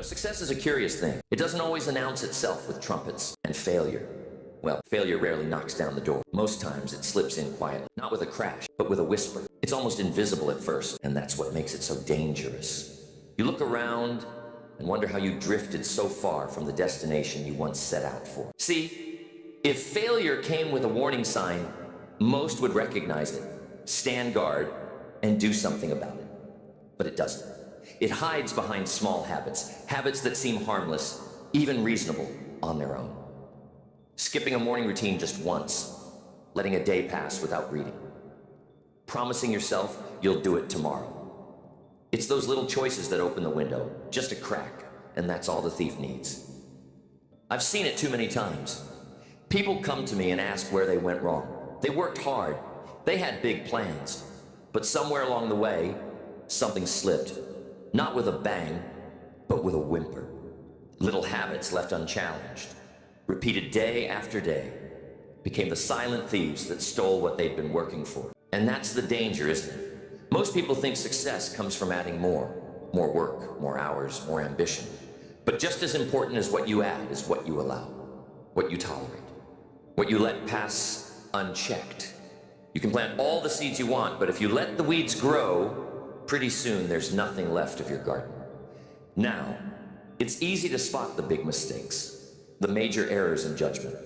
Success is a curious thing. It doesn't always announce itself with trumpets. And failure, well, failure rarely knocks down the door. Most times it slips in quietly, not with a crash, but with a whisper. It's almost invisible at first, and that's what makes it so dangerous. You look around and wonder how you drifted so far from the destination you once set out for. See, if failure came with a warning sign, most would recognize it, stand guard, and do something about it. But it doesn't. It hides behind small habits, habits that seem harmless, even reasonable on their own. Skipping a morning routine just once, letting a day pass without reading, promising yourself you'll do it tomorrow. It's those little choices that open the window, just a crack, and that's all the thief needs. I've seen it too many times. People come to me and ask where they went wrong. They worked hard, they had big plans, but somewhere along the way, something slipped. Not with a bang, but with a whimper. Little habits left unchallenged, repeated day after day, became the silent thieves that stole what they'd been working for. And that's the danger, isn't it? Most people think success comes from adding more work, more hours, more ambition. But just as important as what you add is what you allow, what you tolerate, what you let pass unchecked. You can plant all the seeds you want, but if you let the weeds grow, pretty soon there's nothing left of your garden. Now, it's easy to spot the big mistakes, the major errors in judgment.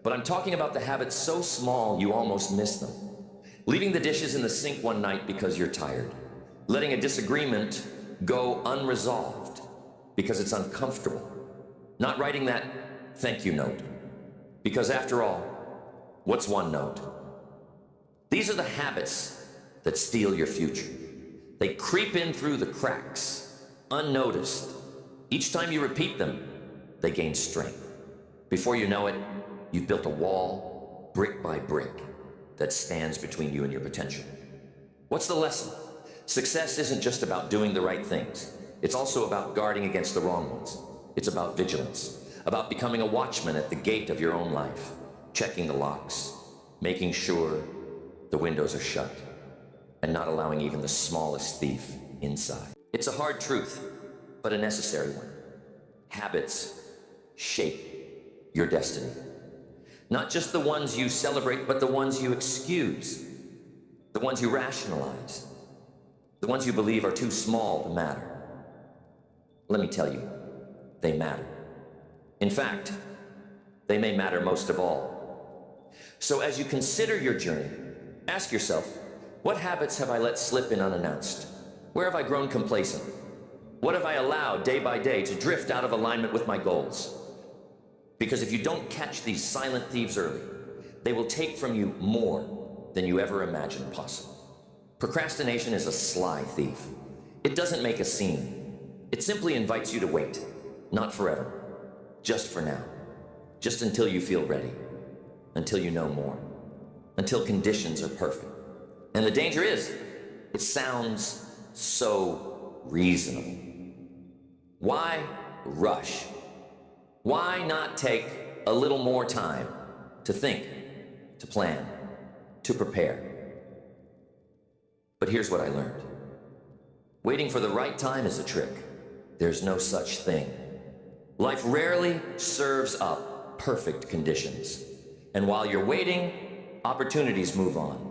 But I'm talking about the habits so small you almost miss them. Leaving the dishes in the sink one night because you're tired. Letting a disagreement go unresolved because it's uncomfortable. Not writing that thank you note. Because after all, what's one note? These are the habits that steal your future. They creep in through the cracks, unnoticed. Each time you repeat them, they gain strength. Before you know it, you've built a wall, brick by brick, that stands between you and your potential. What's the lesson? Success isn't just about doing the right things. It's also about guarding against the wrong ones. It's about vigilance, about becoming a watchman at the gate of your own life, checking the locks, making sure the windows are shut, and not allowing even the smallest thief inside. It's a hard truth, but a necessary one. Habits shape your destiny. Not just the ones you celebrate, but the ones you excuse, the ones you rationalize, the ones you believe are too small to matter. Let me tell you, they matter. In fact, they may matter most of all. So as you consider your journey, ask yourself, what habits have I let slip in unannounced? Where have I grown complacent? What have I allowed day by day to drift out of alignment with my goals? Because if you don't catch these silent thieves early, they will take from you more than you ever imagined possible. Procrastination is a sly thief. It doesn't make a scene. It simply invites you to wait, not forever, just for now, just until you feel ready, until you know more, until conditions are perfect. And the danger is, it sounds so reasonable. Why rush? Why not take a little more time to think, to plan, to prepare? But here's what I learned. Waiting for the right time is a trick. There's no such thing. Life rarely serves up perfect conditions. And while you're waiting, opportunities move on.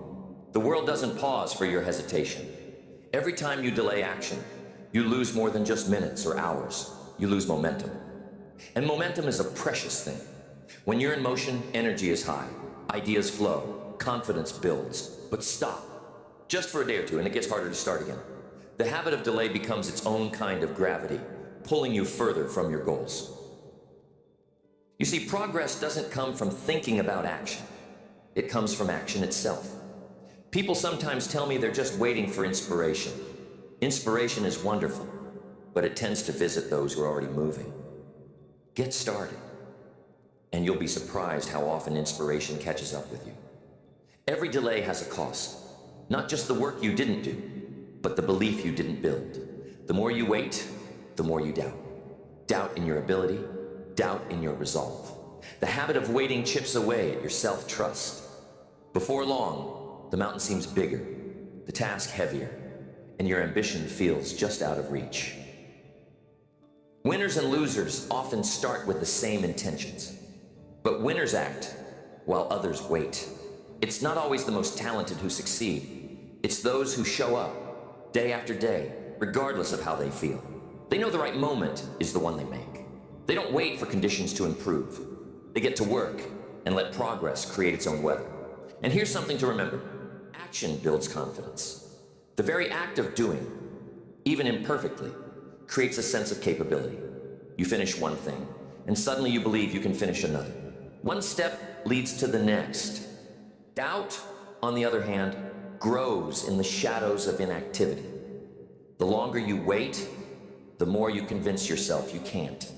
The world doesn't pause for your hesitation. Every time you delay action, you lose more than just minutes or hours. You lose momentum. And momentum is a precious thing. When you're in motion, energy is high, ideas flow, confidence builds. But stop, just for a day or two, and it gets harder to start again. The habit of delay becomes its own kind of gravity, pulling you further from your goals. You see, progress doesn't come from thinking about action. It comes from action itself. People sometimes tell me they're just waiting for inspiration. Inspiration is wonderful, but it tends to visit those who are already moving. Get started, and you'll be surprised how often inspiration catches up with you. Every delay has a cost, not just the work you didn't do, but the belief you didn't build. The more you wait, the more you doubt. Doubt in your ability, doubt in your resolve. The habit of waiting chips away at your self-trust. Before long, the mountain seems bigger, the task heavier, and your ambition feels just out of reach. When Winners and losers often start with the same intentions, but winners act while others wait. It's not always the most talented who succeed. It's those who show up day after day, regardless of how they feel. They know the right moment is the one they make. They don't wait for conditions to improve. They get to work and let progress create its own weather. And here's something to remember. Action builds confidence. The very act of doing, even imperfectly, creates a sense of capability. You finish one thing, and suddenly you believe you can finish another. One step leads to the next. Doubt, on the other hand, grows in the shadows of inactivity. The longer you wait, the more you convince yourself you can't.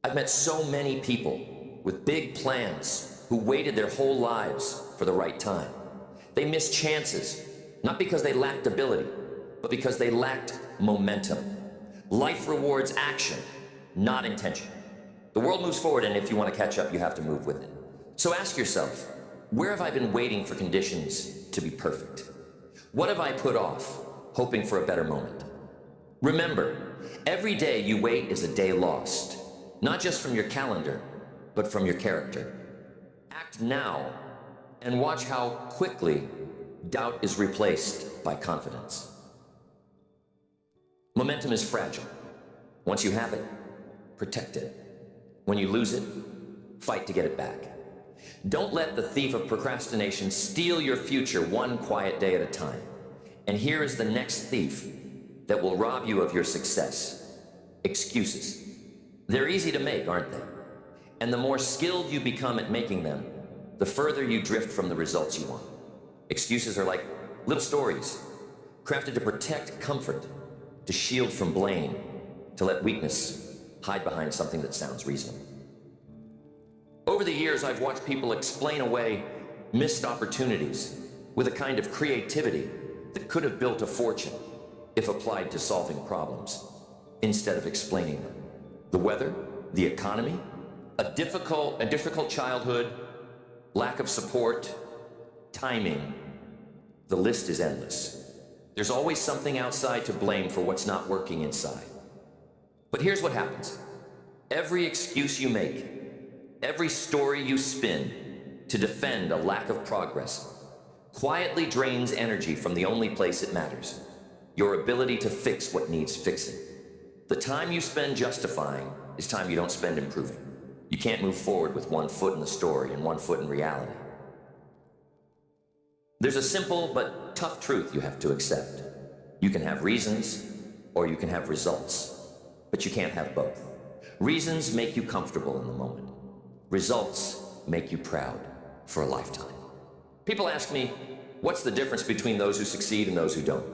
I've met so many people with big plans who waited their whole lives for the right time. They missed chances, not because they lacked ability, but because they lacked momentum. Life rewards action, not intention. The world moves forward, and if you want to catch up, you have to move with it. So ask yourself, where have I been waiting for conditions to be perfect? What have I put off, hoping for a better moment? Remember, every day you wait is a day lost, not just from your calendar, but from your character. Act now, and watch how quickly doubt is replaced by confidence. Momentum is fragile. Once you have it, protect it. When you lose it, fight to get it back. Don't let the thief of procrastination steal your future one quiet day at a time. And here is the next thief that will rob you of your success. Excuses. They're easy to make, aren't they? And the more skilled you become at making them, the further you drift from the results you want. Excuses are like little stories, crafted to protect comfort, to shield from blame, to let weakness hide behind something that sounds reasonable. Over the years, I've watched people explain away missed opportunities with a kind of creativity that could have built a fortune if applied to solving problems, instead of explaining them. The weather, the economy, a difficult childhood, lack of support, timing. The list is endless. There's always something outside to blame for what's not working inside. But here's what happens. Every excuse you make, every story you spin to defend a lack of progress quietly drains energy from the only place it matters, your ability to fix what needs fixing. The time you spend justifying is time you don't spend improving. You can't move forward with one foot in the story and one foot in reality. There's a simple but tough truth you have to accept. You can have reasons or you can have results, but you can't have both. Reasons make you comfortable in the moment. Results make you proud for a lifetime. People ask me, what's the difference between those who succeed and those who don't?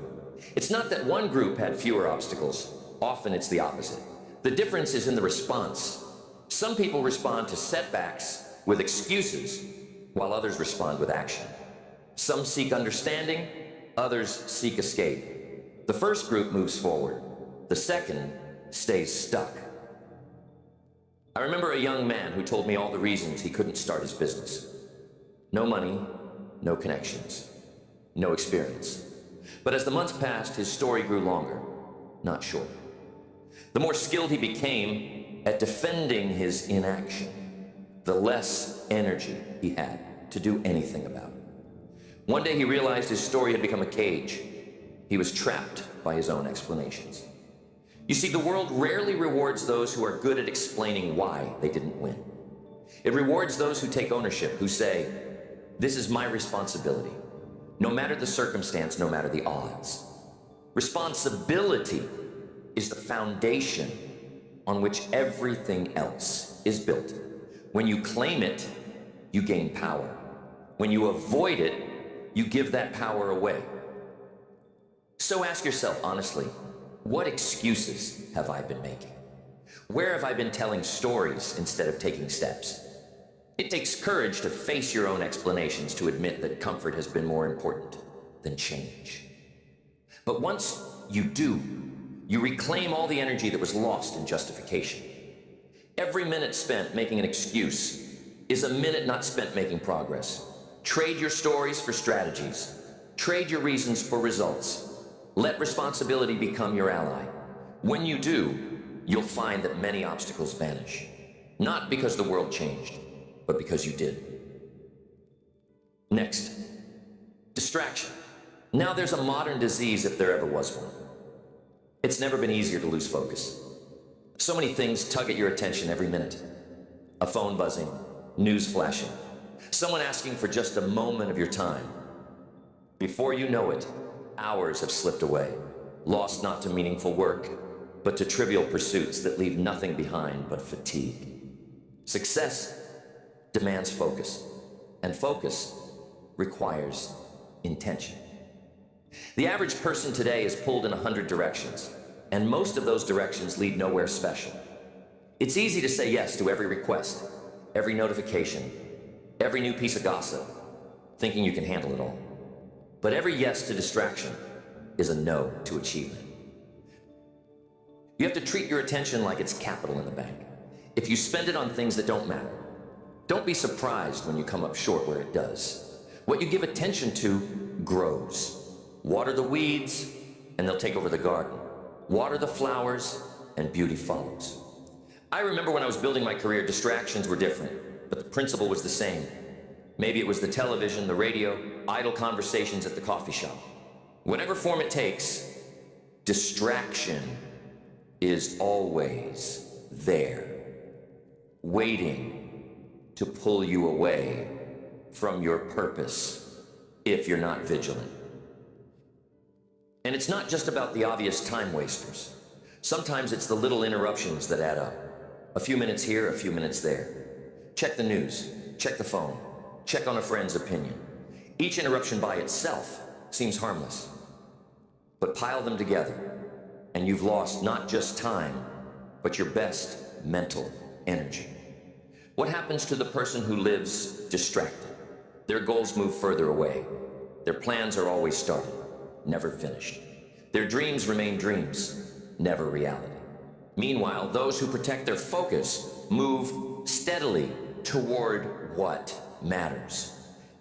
It's not that one group had fewer obstacles. Often it's the opposite. The difference is in the response. Some people respond to setbacks with excuses, while others respond with action. Some seek understanding, others seek escape. The first group moves forward. The second stays stuck. I remember a young man who told me all the reasons he couldn't start his business. No money, no connections, no experience. But as the months passed, his story grew longer, not shorter. The more skilled he became at defending his inaction, the less energy he had to do anything about it. One day he realized his story had become a cage. He was trapped by his own explanations. You see, the world rarely rewards those who are good at explaining why they didn't win. It rewards those who take ownership, who say, this is my responsibility, no matter the circumstance, no matter the odds. Responsibility is the foundation on which everything else is built. When you claim it, you gain power. When you avoid it, you give that power away. So ask yourself honestly, what excuses have I been making? Where have I been telling stories instead of taking steps? It takes courage to face your own explanations, to admit that comfort has been more important than change. But once you do, you reclaim all the energy that was lost in justification. Every minute spent making an excuse is a minute not spent making progress. Trade your stories for strategies. Trade your reasons for results. Let responsibility become your ally. When you do, you'll find that many obstacles vanish. Not because the world changed, but because you did. Next, distraction. Now there's a modern disease if there ever was one. It's never been easier to lose focus. So many things tug at your attention every minute. A phone buzzing, news flashing, someone asking for just a moment of your time. Before you know it, hours have slipped away, lost not to meaningful work, but to trivial pursuits that leave nothing behind but fatigue. Success demands focus, and focus requires intention. The average person today is pulled in 100 directions, and most of those directions lead nowhere special. It's easy to say yes to every request, every notification, every new piece of gossip, thinking you can handle it all. But every yes to distraction is a no to achievement. You have to treat your attention like it's capital in the bank. If you spend it on things that don't matter, don't be surprised when you come up short where it does. What you give attention to grows. Water the weeds, and they'll take over the garden. Water the flowers, and beauty follows. I remember when I was building my career, distractions were different, but the principle was the same. Maybe it was the television, the radio, idle conversations at the coffee shop. Whatever form it takes, distraction is always there, waiting to pull you away from your purpose if you're not vigilant. And it's not just about the obvious time wasters. Sometimes it's the little interruptions that add up. A few minutes here, a few minutes there. Check the news, check the phone, check on a friend's opinion. Each interruption by itself seems harmless, but pile them together, and you've lost not just time, but your best mental energy. What happens to the person who lives distracted? Their goals move further away. Their plans are always started, never finished. Their dreams remain dreams, never reality. Meanwhile, those who protect their focus move steadily toward what matters.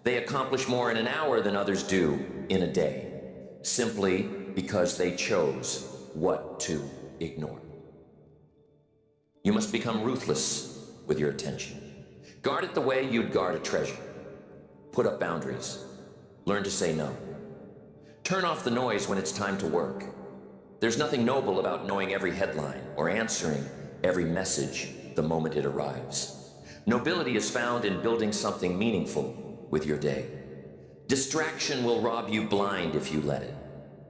They accomplish more in an hour than others do in a day, simply because they chose what to ignore. You must become ruthless with your attention. Guard it the way you'd guard a treasure. Put up boundaries. Learn to say no. Turn off the noise when it's time to work. There's nothing noble about knowing every headline or answering every message the moment it arrives. Nobility is found in building something meaningful with your day. Distraction will rob you blind if you let it,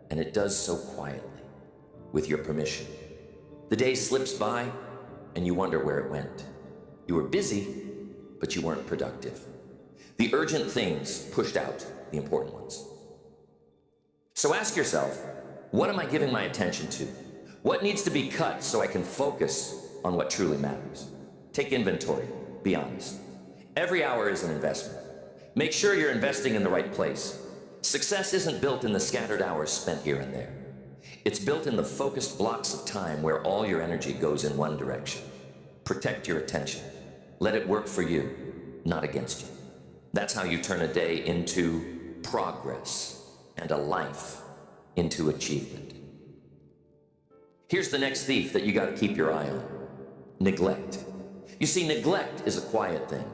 and it does so quietly, with your permission. The day slips by, and you wonder where it went. You were busy, but you weren't productive. The urgent things pushed out the important ones. So ask yourself, what am I giving my attention to? What needs to be cut so I can focus on what truly matters? Take inventory. Be honest. Every hour is an investment. Make sure you're investing in the right place. Success isn't built in the scattered hours spent here and there. It's built in the focused blocks of time where all your energy goes in one direction. Protect your attention. Let it work for you, not against you. That's how you turn a day into progress and a life into achievement. Here's the next thief that you got to keep your eye on. Neglect. You see, neglect is a quiet thing.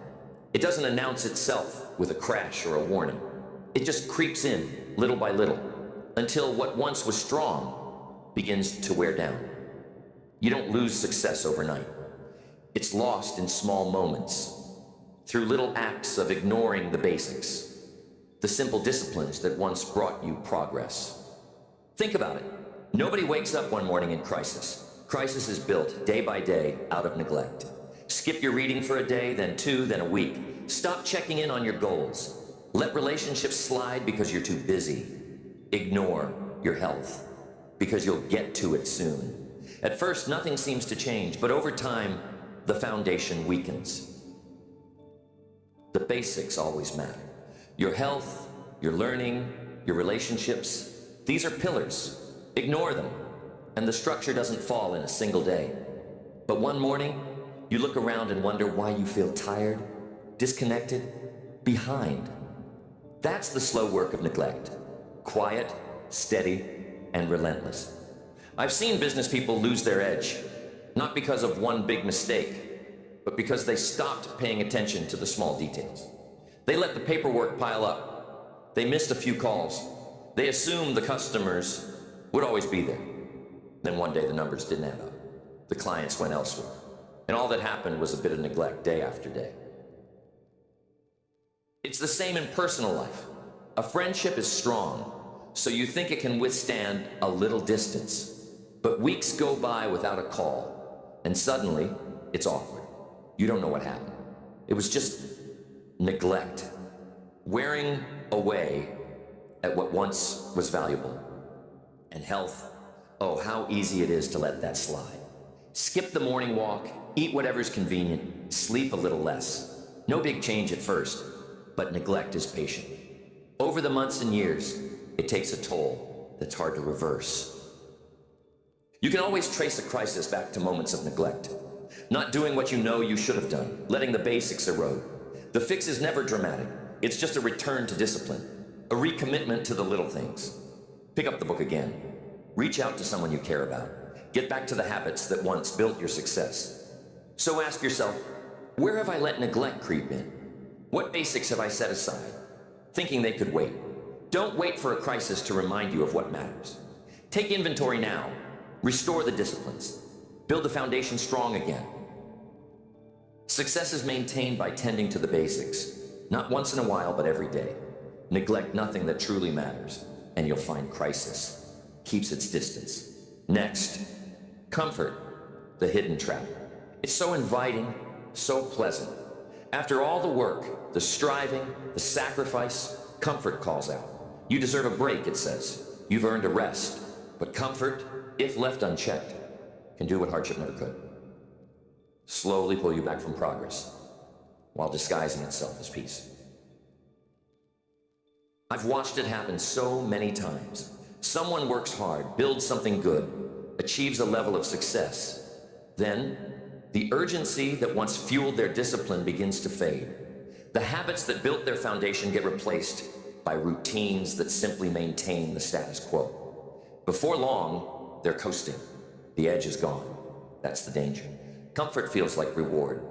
It doesn't announce itself with a crash or a warning. It just creeps in little by little until what once was strong begins to wear down. You don't lose success overnight. It's lost in small moments, through little acts of ignoring the basics, the simple disciplines that once brought you progress. Think about it. Nobody wakes up one morning in crisis. Crisis is built day by day out of neglect. Skip your reading for a day, then two, then a week. Stop checking in on your goals. Let relationships slide because you're too busy. Ignore your health because you'll get to it soon. At first, nothing seems to change, but over time, the foundation weakens. The basics always matter. Your health, your learning, your relationships, these are pillars. Ignore them, and the structure doesn't fall in a single day. But one morning, you look around and wonder why you feel tired, disconnected, behind. That's the slow work of neglect. Quiet, steady, and relentless. I've seen business people lose their edge, Not because of one big mistake, but because they stopped paying attention to the small details. They let the paperwork pile up. They missed a few calls. They assumed the customers would always be there. Then one day the numbers didn't add up. The clients went elsewhere. And all that happened was a bit of neglect day after day. It's the same in personal life. A friendship is strong, so you think it can withstand a little distance. But weeks go by without a call, and suddenly it's awkward. You don't know what happened. It was just neglect, wearing away at what once was valuable. And health, oh, how easy it is to let that slide. Skip the morning walk, eat whatever's convenient, sleep a little less. No big change at first, but neglect is patient. Over the months and years, it takes a toll that's hard to reverse. You can always trace a crisis back to moments of neglect. Not doing what you know you should have done, letting the basics erode. The fix is never dramatic. It's just a return to discipline, a recommitment to the little things. Pick up the book again. Reach out to someone you care about. Get back to the habits that once built your success. So ask yourself, where have I let neglect creep in? What basics have I set aside, thinking they could wait? Don't wait for a crisis to remind you of what matters. Take inventory now. Restore the disciplines. Build the foundation strong again. Success is maintained by tending to the basics, not once in a while, but every day. Neglect nothing that truly matters, and you'll find crisis keeps its distance. Next, comfort, the hidden trap. It's so inviting, so pleasant. After all the work, the striving, the sacrifice, comfort calls out. You deserve a break, it says. You've earned a rest. But comfort, if left unchecked, can do what hardship never could. Slowly pull you back from progress, while disguising itself as peace. I've watched it happen so many times. Someone works hard, builds something good, achieves a level of success. Then, the urgency that once fueled their discipline begins to fade. The habits that built their foundation get replaced by routines that simply maintain the status quo. Before long, they're coasting. The edge is gone. That's the danger. Comfort feels like reward,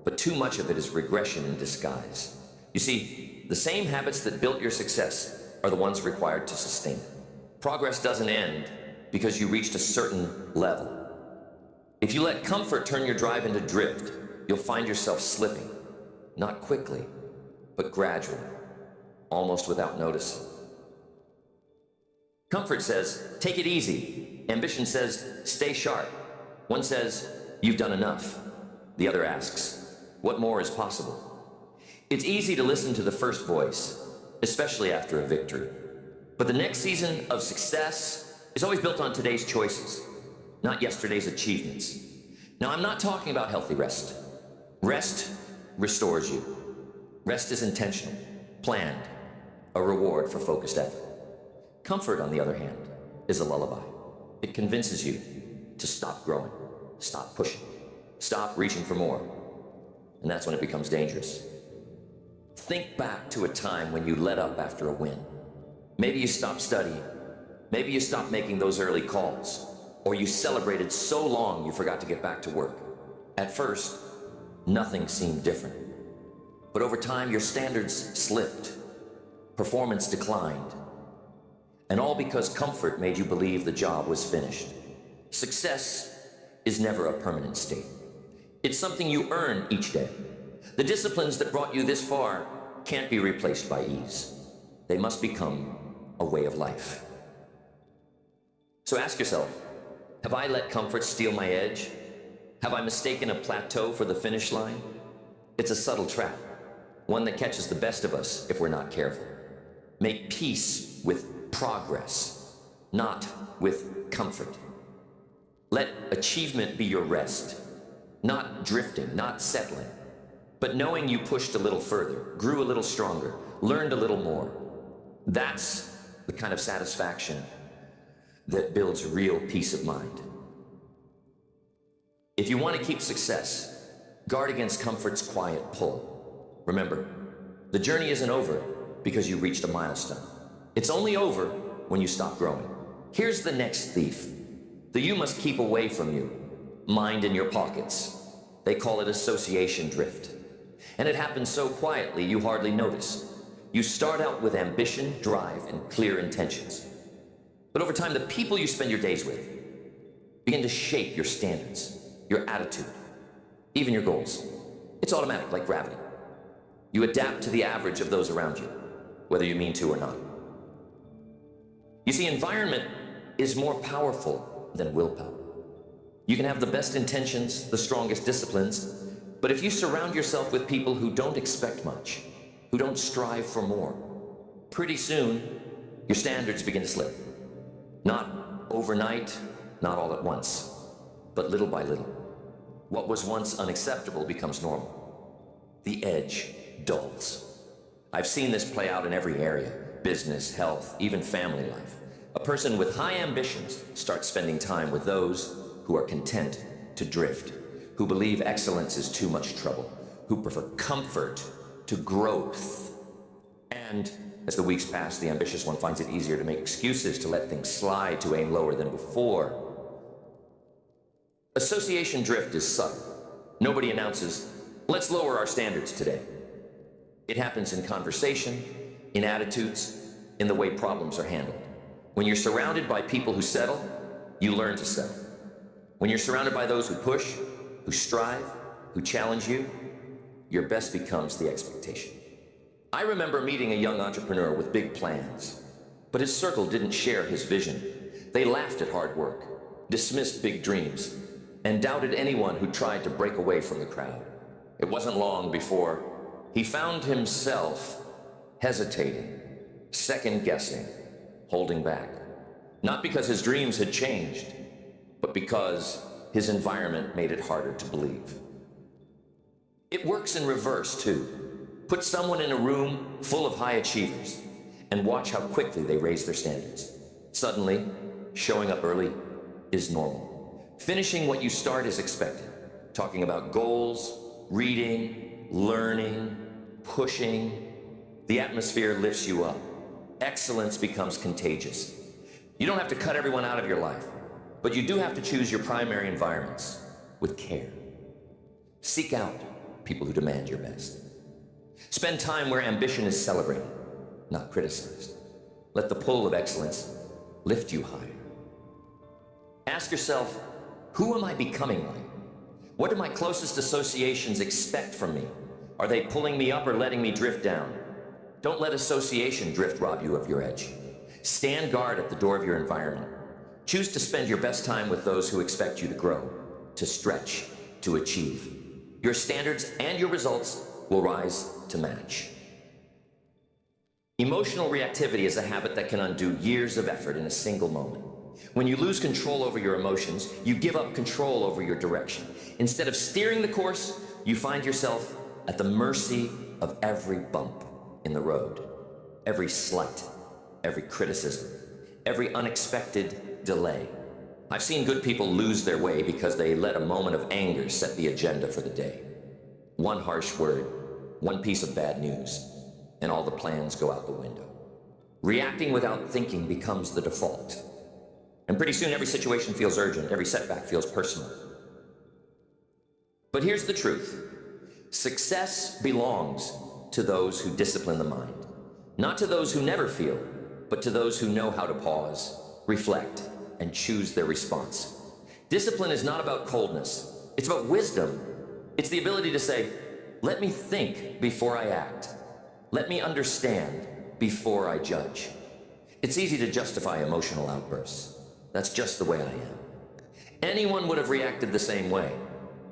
but too much of it is regression in disguise. You see, the same habits that built your success are the ones required to sustain it. Progress doesn't end because you reached a certain level. If you let comfort turn your drive into drift, you'll find yourself slipping. Not quickly, but gradually, almost without noticing. Comfort says, take it easy. Ambition says, stay sharp. One says, you've done enough. The other asks, what more is possible? It's easy to listen to the first voice, especially after a victory. But the next season of success is always built on today's choices, not yesterday's achievements. Now, I'm not talking about healthy rest. Rest restores you. Rest is intentional, planned, a reward for focused effort. Comfort, on the other hand, is a lullaby. It convinces you to stop growing, stop pushing, stop reaching for more. And that's when it becomes dangerous. Think back to a time when you let up after a win. Maybe you stopped studying. Maybe you stopped making those early calls. Or you celebrated so long you forgot to get back to work. At first, nothing seemed different. But over time, your standards slipped. Performance declined. And all because comfort made you believe the job was finished. Success is never a permanent state. It's something you earn each day. The disciplines that brought you this far can't be replaced by ease. They must become a way of life. So ask yourself, have I let comfort steal my edge? Have I mistaken a plateau for the finish line? It's a subtle trap, one that catches the best of us if we're not careful. Make peace with progress, not with comfort. Let achievement be your rest, not drifting, not settling, but knowing you pushed a little further, grew a little stronger, learned a little more. That's the kind of satisfaction that builds real peace of mind. If you want to keep success, guard against comfort's quiet pull. Remember, the journey isn't over because you reached a milestone. It's only over when you stop growing. Here's the next thief. The you must keep away from you. mind in your pockets. They call it association drift. And it happens so quietly you hardly notice. You start out with ambition, drive, and clear intentions. But over time, the people you spend your days with begin to shape your standards, your attitude, even your goals. It's automatic, like gravity. You adapt to the average of those around you, whether you mean to or not. You see, environment is more powerful than willpower. You can have the best intentions, the strongest disciplines, but if you surround yourself with people who don't expect much, who don't strive for more, pretty soon, your standards begin to slip. Not overnight, not all at once, but little by little. What was once unacceptable becomes normal. The edge dulls. I've seen this play out in every area: business, health, even family life. A person with high ambitions starts spending time with those who are content to drift, who believe excellence is too much trouble, who prefer comfort to growth. And as the weeks pass, the ambitious one finds it easier to make excuses, to let things slide, to aim lower than before. Association drift is subtle. Nobody announces, "Let's lower our standards today." It happens in conversation, in attitudes, in the way problems are handled. When you're surrounded by people who settle, you learn to settle. When you're surrounded by those who push, who strive, who challenge you, your best becomes the expectation. I remember meeting a young entrepreneur with big plans, but his circle didn't share his vision. They laughed at hard work, dismissed big dreams, and doubted anyone who tried to break away from the crowd. It wasn't long before he found himself hesitating, second-guessing, holding back. Not because his dreams had changed, but because his environment made it harder to believe. It works in reverse, too. Put someone in a room full of high achievers and watch how quickly they raise their standards. Suddenly, showing up early is normal. Finishing what you start is expected. Talking about goals, reading, learning, pushing. The atmosphere lifts you up. Excellence becomes contagious. You don't have to cut everyone out of your life, but you do have to choose your primary environments with care. Seek out people who demand your best. Spend time where ambition is celebrated, not criticized. Let the pull of excellence lift you higher. Ask yourself, who am I becoming like? What do my closest associations expect from me? Are they pulling me up or letting me drift down? Don't let association drift rob you of your edge. Stand guard at the door of your environment. Choose to spend your best time with those who expect you to grow, to stretch, to achieve. Your standards and your results will rise to match. Emotional reactivity is a habit that can undo years of effort in a single moment. When you lose control over your emotions, you give up control over your direction. Instead of steering the course, you find yourself at the mercy of every bump in the road, every slight, every criticism, every unexpected delay. I've seen good people lose their way because they let a moment of anger set the agenda for the day. One harsh word, one piece of bad news, and all the plans go out the window. Reacting without thinking becomes the default. And pretty soon every situation feels urgent, every setback feels personal. But here's the truth. Success belongs to those who discipline the mind. Not to those who never feel, but to those who know how to pause, reflect, and choose their response. Discipline is not about coldness. It's about wisdom. It's the ability to say, let me think before I act. Let me understand before I judge. It's easy to justify emotional outbursts. That's just the way I am. Anyone would have reacted the same way,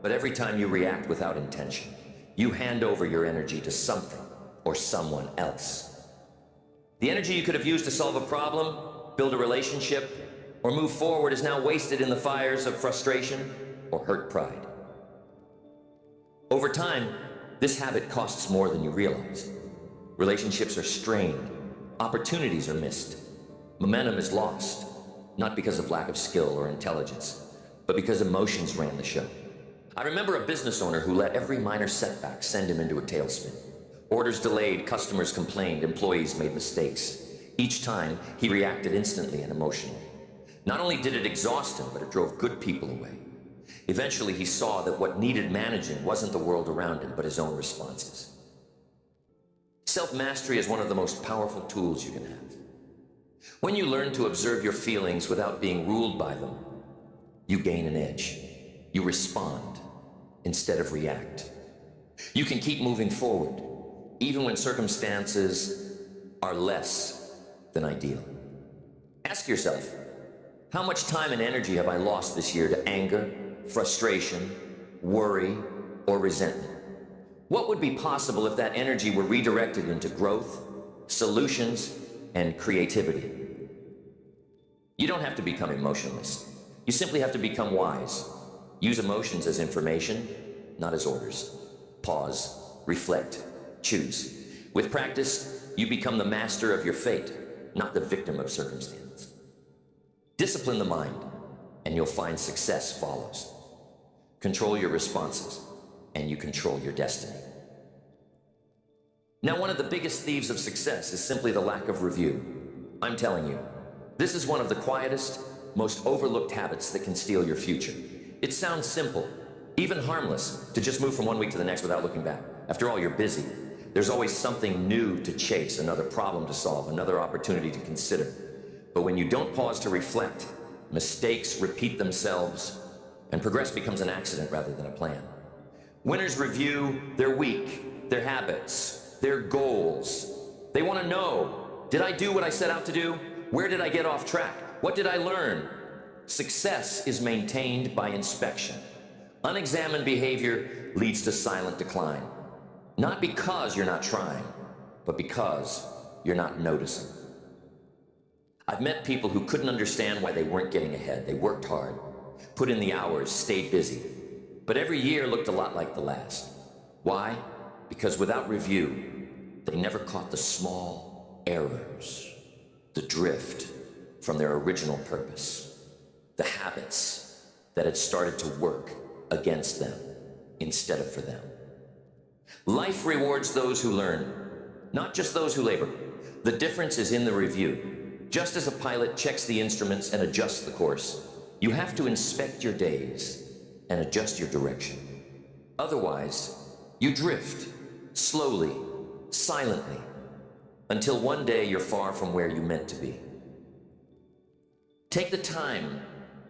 but every time you react without intention, you hand over your energy to something or someone else. The energy you could have used to solve a problem, build a relationship, or move forward is now wasted in the fires of frustration or hurt pride. Over time, this habit costs more than you realize. Relationships are strained, opportunities are missed, momentum is lost, not because of lack of skill or intelligence, but because emotions ran the show. I remember a business owner who let every minor setback send him into a tailspin. Orders delayed, customers complained, employees made mistakes. Each time, he reacted instantly and emotionally. Not only did it exhaust him, but it drove good people away. Eventually, he saw that what needed managing wasn't the world around him, but his own responses. Self-mastery is one of the most powerful tools you can have. When you learn to observe your feelings without being ruled by them, you gain an edge. You respond instead of react. You can keep moving forward, even when circumstances are less than ideal. Ask yourself, how much time and energy have I lost this year to anger, frustration, worry, or resentment? What would be possible if that energy were redirected into growth, solutions, and creativity? You don't have to become emotionless. You simply have to become wise. Use emotions as information, not as orders. Pause, reflect, choose. With practice, you become the master of your fate, not the victim of circumstance. Discipline the mind, and you'll find success follows. Control your responses, and you control your destiny. Now, one of the biggest thieves of success is simply the lack of review. I'm telling you, this is one of the quietest, most overlooked habits that can steal your future. It sounds simple, even harmless, to just move from one week to the next without looking back. After all, you're busy. There's always something new to chase, another problem to solve, another opportunity to consider. But when you don't pause to reflect, mistakes repeat themselves, and progress becomes an accident rather than a plan. Winners review their week, their habits, their goals. They want to know, did I do what I set out to do? Where did I get off track? What did I learn? Success is maintained by inspection. Unexamined behavior leads to silent decline. Not because you're not trying, but because you're not noticing. I've met people who couldn't understand why they weren't getting ahead. They worked hard, put in the hours, stayed busy. But every year looked a lot like the last. Why? Because without review, they never caught the small errors, the drift from their original purpose, the habits that had started to work against them instead of for them. Life rewards those who learn, not just those who labor. The difference is in the review. Just as a pilot checks the instruments and adjusts the course, you have to inspect your days and adjust your direction. Otherwise, you drift, slowly, silently, until one day you're far from where you meant to be. Take the time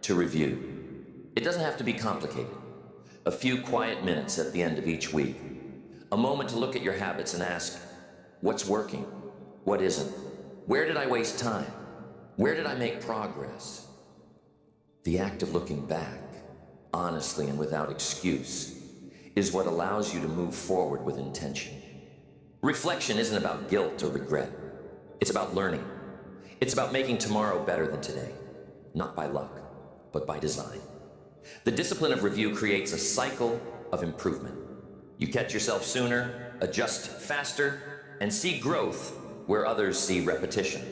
to review. It doesn't have to be complicated. A few quiet minutes at the end of each week. A moment to look at your habits and ask, what's working? What isn't? Where did I waste time? Where did I make progress? The act of looking back, honestly and without excuse, is what allows you to move forward with intention. Reflection isn't about guilt or regret. It's about learning. It's about making tomorrow better than today, not by luck, but by design. The discipline of review creates a cycle of improvement. You catch yourself sooner, adjust faster, and see growth where others see repetition.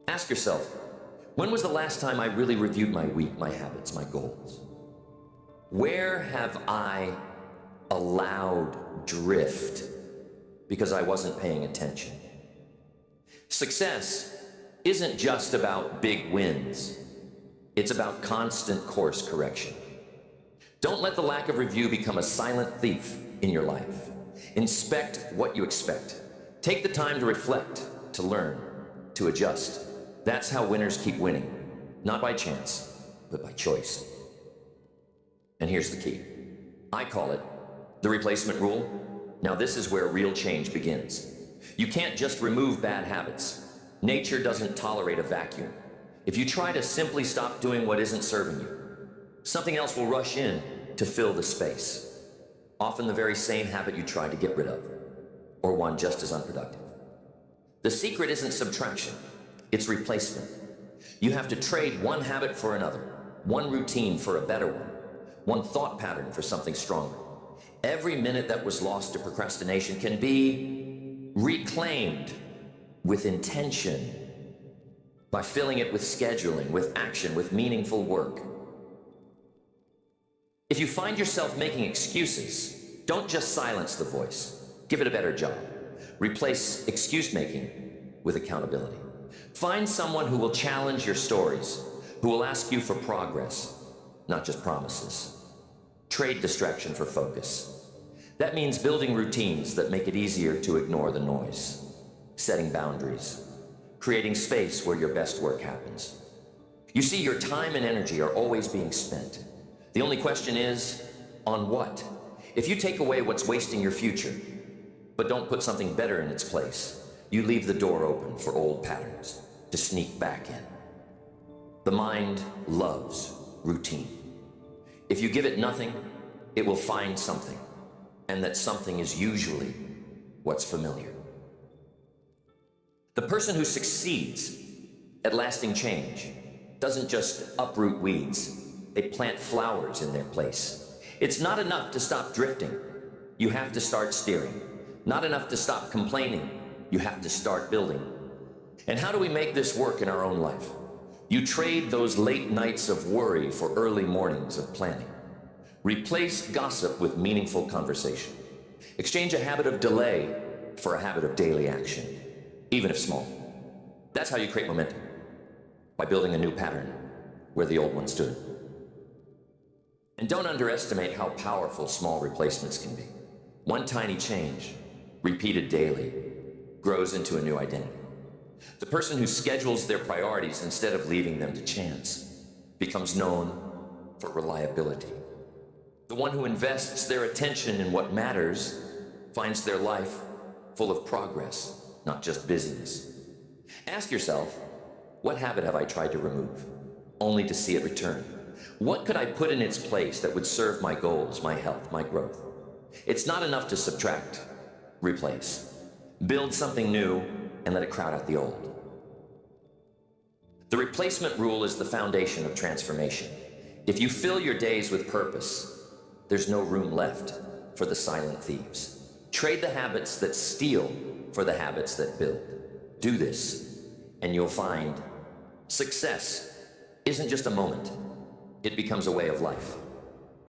Ask yourself, when was the last time I really reviewed my week, my habits, my goals? Where have I allowed drift because I wasn't paying attention? Success isn't just about big wins. It's about constant course correction. Don't let the lack of review become a silent thief in your life. Inspect what you expect. Take the time to reflect, to learn, to adjust. That's how winners keep winning. Not by chance, but by choice. And here's the key. I call it the replacement rule. Now this is where real change begins. You can't just remove bad habits. Nature doesn't tolerate a vacuum. If you try to simply stop doing what isn't serving you, something else will rush in to fill the space. Often the very same habit you tried to get rid of, or one just as unproductive. The secret isn't subtraction, it's replacement. You have to trade one habit for another, one routine for a better one thought pattern for something stronger. Every minute that was lost to procrastination can be reclaimed with intention, by filling it with scheduling, with action, with meaningful work. If you find yourself making excuses, don't just silence the voice. Give it a better job. Replace excuse-making with accountability. Find someone who will challenge your stories, who will ask you for progress, not just promises. Trade distraction for focus. That means building routines that make it easier to ignore the noise, setting boundaries, creating space where your best work happens. You see, your time and energy are always being spent. The only question is, on what? If you take away what's wasting your future, but don't put something better in its place, you leave the door open for old patterns to sneak back in. The mind loves routine. If you give it nothing, it will find something, and that something is usually what's familiar. The person who succeeds at lasting change doesn't just uproot weeds, they plant flowers in their place. It's not enough to stop drifting. You have to start steering. Not enough to stop complaining. You have to start building. And how do we make this work in our own life? You trade those late nights of worry for early mornings of planning. Replace gossip with meaningful conversation. Exchange a habit of delay for a habit of daily action, even if small. That's how you create momentum, by building a new pattern where the old one stood. And don't underestimate how powerful small replacements can be. One tiny change, repeated daily, grows into a new identity. The person who schedules their priorities instead of leaving them to chance becomes known for reliability. The one who invests their attention in what matters finds their life full of progress, not just busyness. Ask yourself, what habit have I tried to remove, only to see it return? What could I put in its place that would serve my goals, my health, my growth? It's not enough to subtract, replace. Build something new and let it crowd out the old. The replacement rule is the foundation of transformation. If you fill your days with purpose, there's no room left for the silent thieves. Trade the habits that steal for the habits that build. Do this, and you'll find success isn't just a moment. It becomes a way of life.